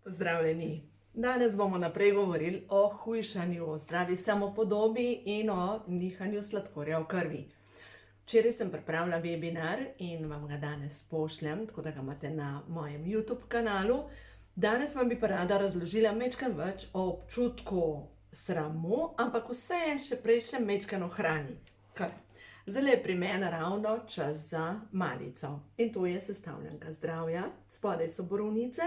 Pozdravljeni! Danes bomo naprej govorili o hujšanju, o zdravi samopodobi in o nihanju sladkorja v krvi. Včeraj sem pripravila webinar in vam ga danes pošljem, tako da ga imate na mojem YouTube kanalu. Danes vam bi pa rada razložila majčkeno več o občutku sramu, ampak vseeno še prej še majčkeno o hrani. Zdaj je pri meni ravno čas za malico in to je sestavljanka zdravja. Spodaj so borovnice,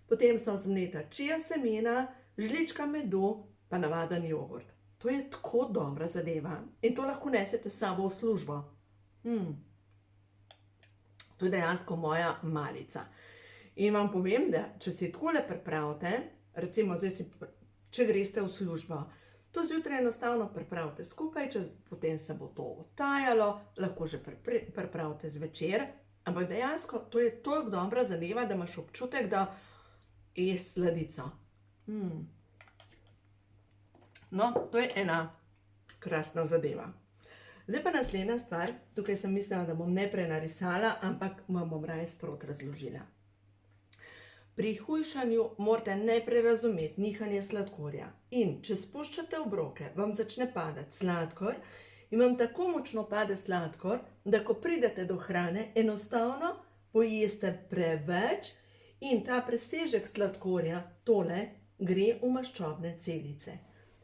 potem so zmleta čija semena, žlička medu pa navaden jogurt. To je tako dobra zadeva in to lahko nesete s sabo v službo. To je dejansko moja malica. In vam povem, da če si takole pripravite, recimo zdaj če greste v službo, to zjutraj enostavno pripravite skupaj, potem se bo to odtajalo, lahko že pripravite zvečer, ampak dejansko to je toliko dobra zadeva, da imaš občutek, da je sladico. No, to je ena krasna zadeva. Zdaj pa naslednja stvar, tukaj sem mislila, da bom najprej narisala, ampak vam bom raje sproti razložila. Pri hujšanju morate najprej razumeti nihanje sladkorja in če spuščate obroke, vam začne padati sladkor in vam tako močno pade sladkor, da ko pridete do hrane, enostavno pojeste preveč in ta presežek sladkorja, tole, gre v maščobne celice.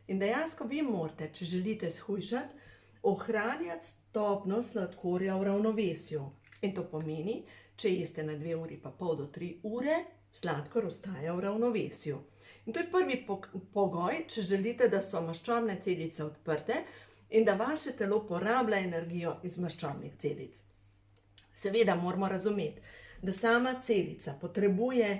In dejansko vi morate, če želite shujšati, ohranjati stopnjo sladkorja v ravnovesju. In to pomeni, če jeste na 2,5 uri do 3 ure, sladkor ostaja v ravnovesju. In to je prvi pogoj, če želite, da so maščobne celice odprte in da vaše telo porablja energijo iz maščobnih celic. Seveda moramo razumeti, da sama celica potrebuje,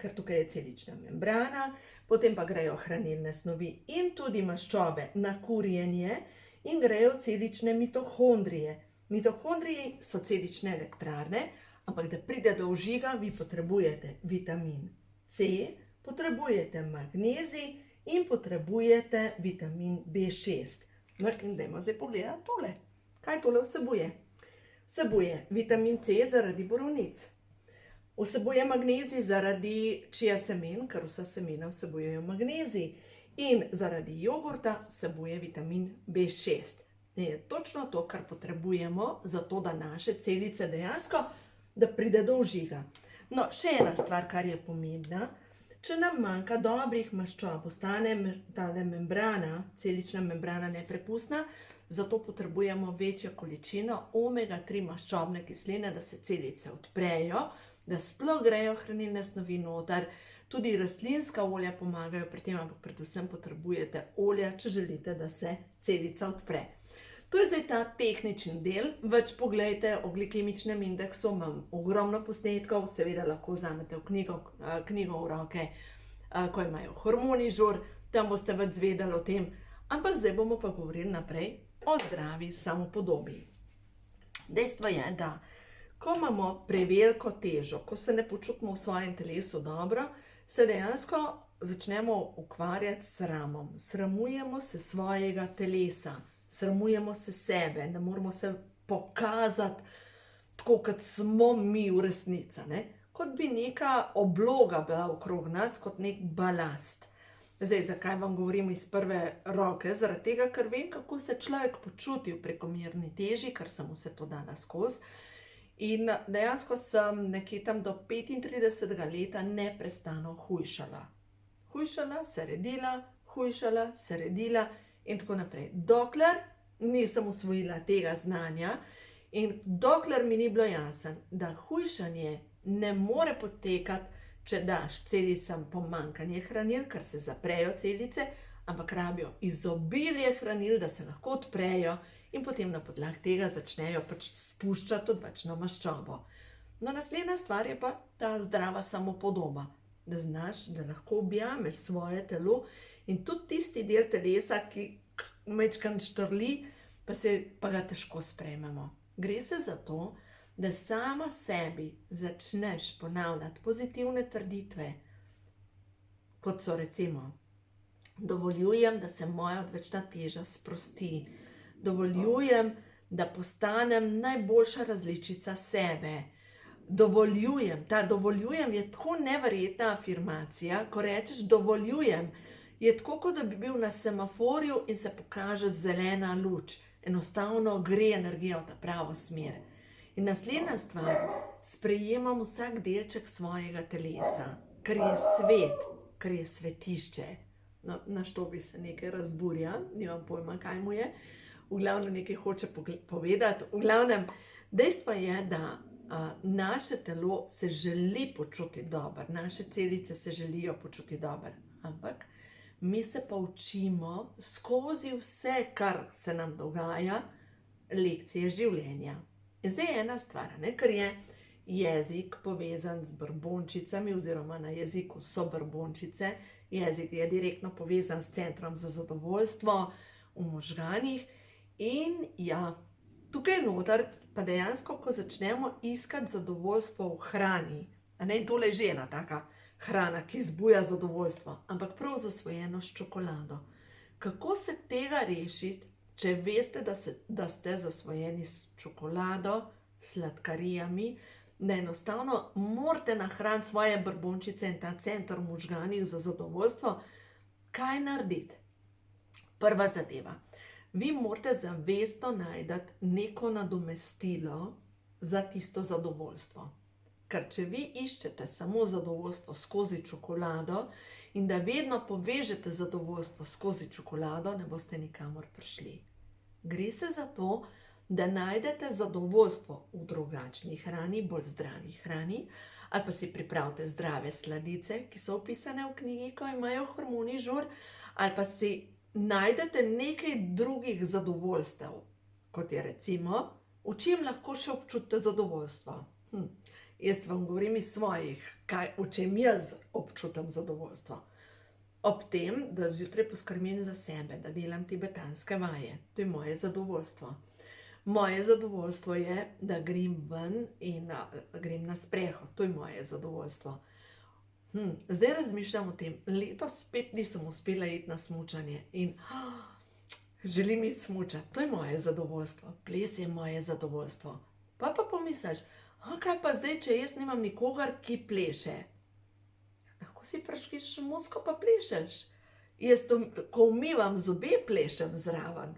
ker tukaj je celična membrana, potem pa grejo hranilne snovi in tudi maščobe na kurjenje in grejo celične mitohondrije. Mitohondriji so celične elektrarne, ampak da pride do vžiga, vi potrebujete vitamin C, potrebujete magnezij in potrebujete vitamin B6. No, in dajmo zdaj pogledati tole. Kaj tole vsebuje? Vsebuje vitamin C zaradi borovnic. Vsebuje magnezij zaradi čija semen, ker vsa semena vsebujejo magnezij. In zaradi jogurta vsebuje vitamin B6. Je točno to, kar potrebujemo, zato da naše celice dejansko da pride do vžiga. No, še ena stvar, kar je pomembna, če nam manjka dobrih maščob, ostane tale membrana, celična membrana neprepustna, zato potrebujemo večjo količino omega-3 maščobne kisline, da se celice odprejo, da sploh grejo hranilne snovi noter, tudi rastlinska olja pomagajo pri tem, ampak predvsem potrebujete olja, če želite, da se celica odpre. To je zdaj ta tehnični del, več poglejte o glikemičnem indeksu, imam ogromno posnetkov, seveda lahko vzamete knjigo v roke, ko imajo hormoni žur, tam boste več zvedeli o tem, ampak zdaj bomo pa govorili naprej o zdravi samopodobi. Dejstvo je, da ko imamo preveliko težo, ko se ne počutimo v svojem telesu dobro, se dejansko začnemo ukvarjati s sramom. Sramujemo se svojega telesa. Sramujemo se sebe, ne moramo se pokazati tako, kot smo mi v resnici, kot bi neka obloga bila okrog nas, kot nek balast. Zdaj, zakaj vam govorim iz prve roke? Zaradi tega, ker vem, kako se človek počuti v prekomerni teži, ker sem vse to dala skozi. In dejansko sem nekje tam do 35. leta neprestano hujšala. Hujšala, se redila, hujšala, se redila in tako naprej. Dokler nisem usvojila tega znanja in dokler mi ni bilo jasno, da hujšanje ne more potekati, če daš celicam pomanjkanje hranil, ker se zaprejo celice, ampak rabijo izobilje hranil, da se lahko odprejo in potem na podlagi tega začnejo spuščati odvečno maščobo. No, naslednja stvar je pa ta zdrava samopodoba, da znaš, da lahko objameš svoje telo in tudi tisti del telesa, ki majčkeno štrli, pa ga težko sprejmemo. Gre se za to, da sama sebi začneš ponavljati pozitivne trditve, kot so recimo: dovoljujem, da se moja odvečna teža sprosti, dovoljujem, da postanem najboljša različica sebe, Dovoljujem. Ta dovoljujem je tako neverjetna afirmacija, ko rečeš dovoljujem, je tako, kot da bi bil na semaforju in se pokaže zelena luč. Enostavno gre energija v ta pravo smer. In naslednja stvar, sprejemam vsak delček svojega telesa, ker je svet, ker je svetišče. No, naš Tobi se nekaj razburja, nimam pojma, kaj mu je. V glavnem nekaj hoče povedati. V glavnem, dejstvo je, da naše telo se želi počutiti dobro, naše celice se želijo počutiti dobro, ampak mi se pa učimo skozi vse, kar se nam dogaja, lekcije življenja. In zdaj je ena stvar, ker je jezik povezan z brbončicami, oziroma na jeziku so brbončice, jezik je direktno povezan s centrom za zadovoljstvo v možganih. In ja, tukaj noter pa dejansko, ko začnemo iskati zadovoljstvo v hrani, in tole je že ena taka hrana, ki zbuja zadovoljstvo, ampak prav zasvojeno s čokolado. Kako se tega rešiti, če veste, da ste zasvojeni s čokolado, sladkarijami, da enostavno morate nahraniti svoje brbončice in ta center v možganih za zadovoljstvo? Kaj narediti? Prva zadeva. Vi morate zavestno najti neko nadomestilo za tisto zadovoljstvo. Ker če vi iščete samo zadovoljstvo skozi čokolado in da vedno povežete zadovoljstvo skozi čokolado, ne boste nikamor prišli. Gre se za to, da najdete zadovoljstvo v drugačni hrani, bolj zdravi hrani, ali pa si pripravite zdrave sladice, ki so opisane v knjigi, ko imajo hormoni žur, ali pa si najdete nekaj drugih zadovoljstev, kot je recimo, v čem lahko še občutite zadovoljstvo. Jaz vam govorim iz svojih, v čem jaz občutam zadovoljstvo. Ob tem, da zjutraj poskrbim za sebe, da delam tibetanske vaje. To je moje zadovoljstvo. Moje zadovoljstvo je, da grem ven in grem na sprehod. To je moje zadovoljstvo. Zdaj razmišljam o tem. Letos spet nisem uspela iti na smučanje in želim iti smučati. To je moje zadovoljstvo. Ples je moje zadovoljstvo. Pa pomisliš, kaj pa zdaj, če jaz nimam nikogar, ki pleše? Lahko si praškiš musko pa plešeš. Jaz, ko umivam zobe, plešem zraven.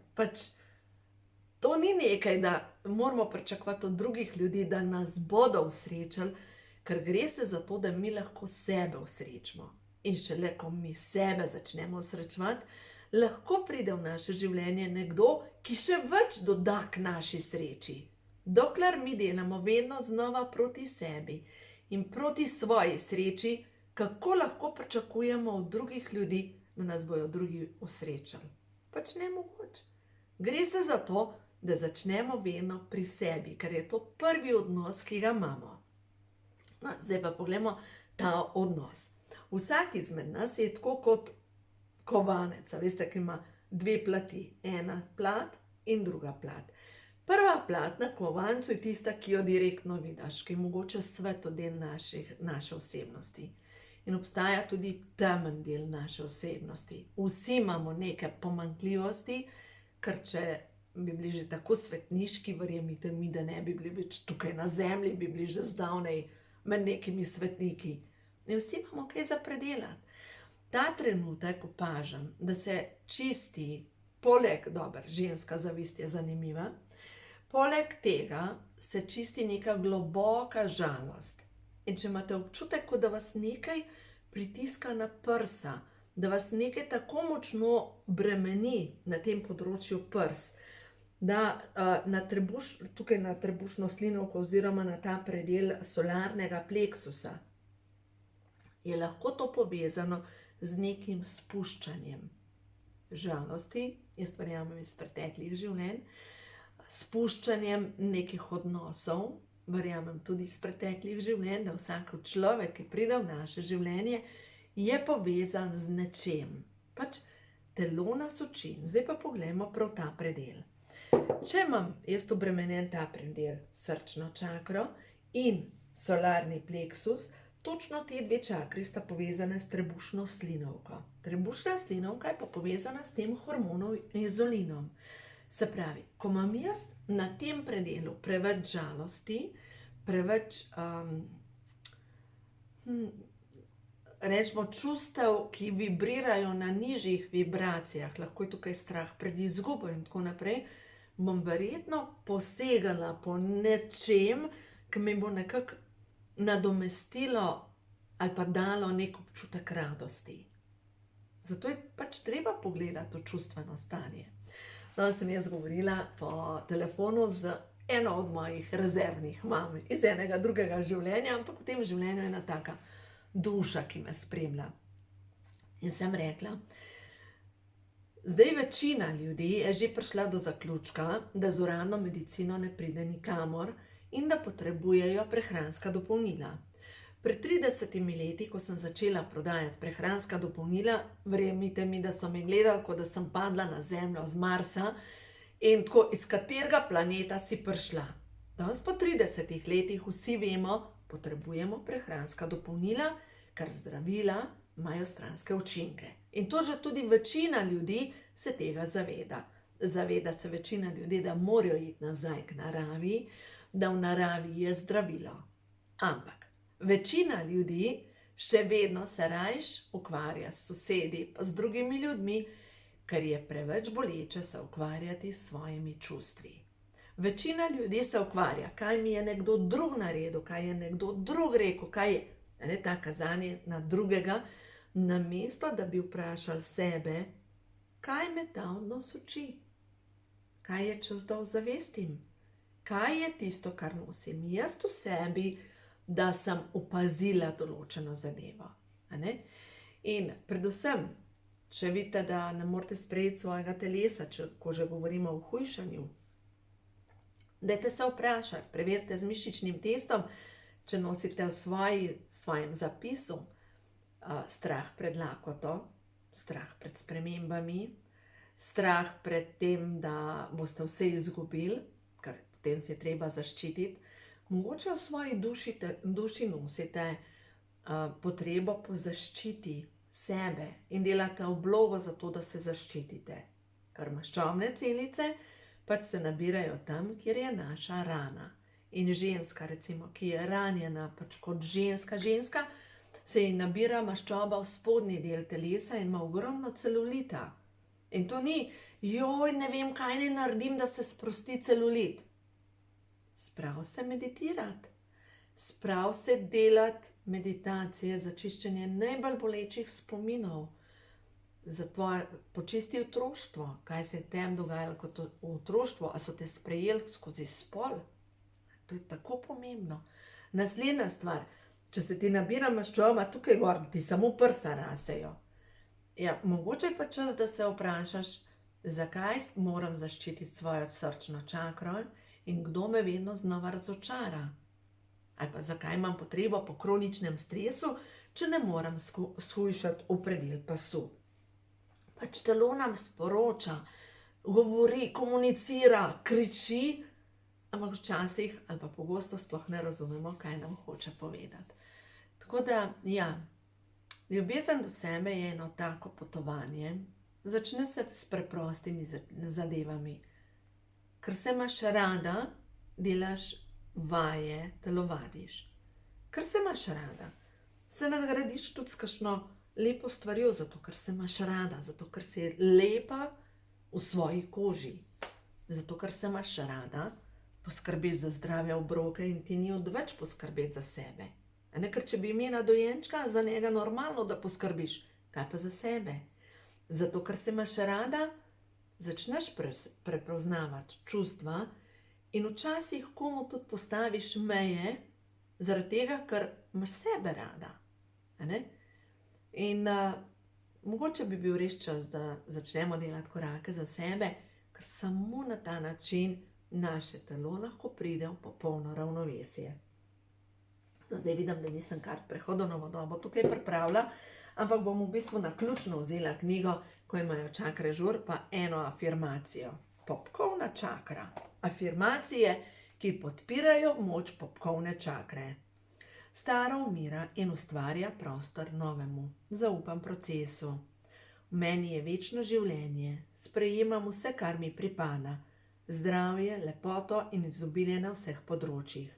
To ni nekaj, da moramo pričakovati od drugih ljudi, da nas bodo usrečili, ker gre se za to, da mi lahko sebe usrečimo. In šele, ko mi sebe začnemo usrečevati, lahko pride v naše življenje nekdo, ki še več doda k naši sreči. Dokler mi delamo vedno znova proti sebi in proti svoji sreči, kako lahko pričakujemo od drugih ljudi, da nas bojo drugi usrečili? Nemogoče. Gre se za to, da začnemo vedno pri sebi, ker je to prvi odnos, ki ga imamo. No, zdaj pa pogledamo ta odnos. Vsak izmed nas je tako kot kovanec, veste, ki ima dve plati. Ena plat in druga plat. Prva plat na kovancu je tista, ki jo direktno vidiš, ki je mogoče svetodel naše osebnosti. In obstaja tudi temen del naše osebnosti. Vsi imamo neke pomanjkljivosti, ker če bi bili že tako svetniški, verjemite mi, da ne bi bili več tukaj na zemlji, bi bili že zdavnaj med nekimi svetniki. In vsi imamo kaj za predelati. Ta trenutek opažam, da se čisti, poleg, ženska zavist je zanimiva, poleg tega se čisti neka globoka žalost. In če imate občutek, kot da vas nekaj pritiska na prsa, da vas nekaj tako močno bremeni na tem področju prs, da tukaj na trebušno slinavko oziroma na ta predel solarnega pleksusa je lahko to povezano z nekim spuščanjem žalosti, jaz verjamem iz preteklih življenj, spuščanjem nekih odnosov, verjamem tudi iz preteklih življenj, da vsak človek, ki pride v naše življenje, je povezan z nečem. Telo nas uči. Zdaj pa pogledamo prav ta predel. Če imam jaz obremenjen ta predel, srčno čakro in solarni pleksus, točno te dve čakri sta povezane s trebušno slinavko. Trebušna slinavka je pa povezana s tem hormonom inzulinom. Se pravi, ko imam jaz na tem predelu preveč žalosti, preveč rečemo čustev, ki vibrirajo na nižjih vibracijah, lahko je tukaj strah pred izgubo in tako naprej, bom verjetno posegala po nečem, ki mi bo nekako nadomestilo ali pa dalo nek občutek radosti. Zato je pač treba pogledati v čustveno stanje. Danes sem jaz govorila po telefonu z eno od mojih rezervnih mam iz enega drugega življenja, ampak v tem življenju je ena taka duša, ki me spremlja. In sem rekla, zdaj večina ljudi je že prišla do zaključka, da z uradno medicino ne pride nikamor in da potrebujejo prehranska dopolnila. Pred 30 leti, ko sem začela prodajati prehranska dopolnila, verjemite mi, da so me gledali, kot da sem padla na Zemljo z Marsa in tako, iz katerega planeta si prišla. Danes po 30 letih vsi vemo, potrebujemo prehranska dopolnila, ker zdravila imajo stranske učinke. In to že tudi večina ljudi se tega zaveda. Zaveda se večina ljudi, da morajo iti nazaj k naravi, da v naravi je zdravilo. Ampak večina ljudi še vedno se rajš ukvarja s sosedi pa z drugimi ljudmi, ker je preveč boleče se ukvarjati s svojimi čustvi. Večina ljudi se ukvarja, kaj mi je nekdo drug naredil, kaj je nekdo drug rekel, kaj je ta kazanje na drugega, namesto da bi vprašali sebe, kaj me ta odnos uči, kaj je čas, da ozavestim, kaj je tisto, kar nosim jaz v sebi, da sem opazila določeno zadevo. In predvsem, če vidite, da ne morete sprejeti svojega telesa, ko že govorimo o hujšanju, dajte se vprašati, preverite z mišičnim testom, če nosite v svojem zapisu strah pred lakoto, strah pred spremembami, strah pred tem, da boste vse izgubili, ker potem se je treba zaščititi. Mogoče v svoji duši nosite potrebo po zaščiti sebe in delate oblogo za to, da se zaščitite. Ker maščobne celice pač se nabirajo tam, kjer je naša rana. In ženska, recimo, ki je ranjena, pač kot ženska, se ji nabira maščoba v spodnji del telesa in ima ogromno celulita. In to ni, joj, ne vem, kaj ne naredim, da se sprosti celulit. Sprav se meditirati, sprav se delati meditacije za čiščenje najbolj bolečih spominov, za počisti otroštvo, kaj se je tem dogajalo kot v otroštvu, a so te sprejeli skozi spol. To je tako pomembno. Naslednja stvar, če se ti nabira maščoba tukaj gor, ti samo prsa rasejo. Ja, mogoče pa čas, da se vprašaš, zakaj moram zaščititi svojo srčno čakro in kdo me vedno znova razočara. Ali pa zakaj imam potrebo po kroničnem stresu, če ne moram shujšati v predel pasu. Pač telo nam sporoča, govori, komunicira, kriči, ampak včasih ali pa pogosto sploh ne razumemo, kaj nam hoče povedati. Tako da, ja, ljubezen do sebe je eno tako potovanje. Začne se s preprostimi zadevami. Ker se imaš rada, delaš vaje, telovadiš. Ker se imaš rada, se nadgradiš tudi s kakšno lepo stvarjo, zato ker se imaš rada, zato ker si lepa v svoji koži. Zato ker se imaš rada, poskrbiš za zdrave obroke in ti ni odveč poskrbeti za sebe. Ker če bi imela dojenčka, za njega normalno, da poskrbiš. Kaj pa za sebe? Zato ker se imaš rada, začneš prepoznavati čustva in včasih komu tudi postaviš meje, zaradi tega, ker imaš sebe rada. In mogoče bi bil res čas, da začnemo delati korake za sebe, ker samo na ta način naše telo lahko pride v popolno ravnovesje. Zdaj vidim, da nisem kar prehodonovo dobo tukaj pripravila, ampak bom v bistvu naključno vzela knjigo, ko imajo čakre žur, pa eno afirmacijo. Popkovna čakra. Afirmacije, ki podpirajo moč popkovne čakre. Staro umira in ustvarja prostor novemu. Zaupam procesu. V meni je večno življenje. Sprejemam vse, kar mi pripada. Zdravje, lepoto in izobilje na vseh področjih.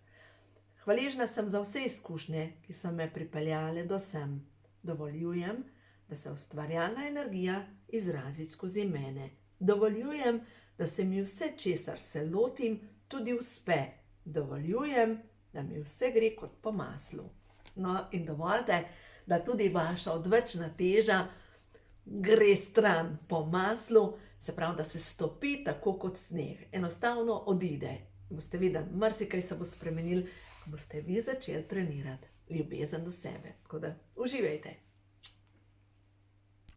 Hvaležna sem za vse izkušnje, ki so me pripeljale do sem. Dovoljujem, da se ustvarjalna energija izrazi skozi mene. Dovoljujem, da se mi vse, česar se lotim, tudi uspe. Dovoljujem, da mi vse gre kot po maslu. No, in dovolite, da tudi vaša odvečna teža gre stran po maslu, se pravi, da se stopi tako kot sneg. Enostavno odide. Boste videli, marsikaj se bo spremenil, ko boste vi začeli trenirati ljubezen do sebe. Tako da uživajte.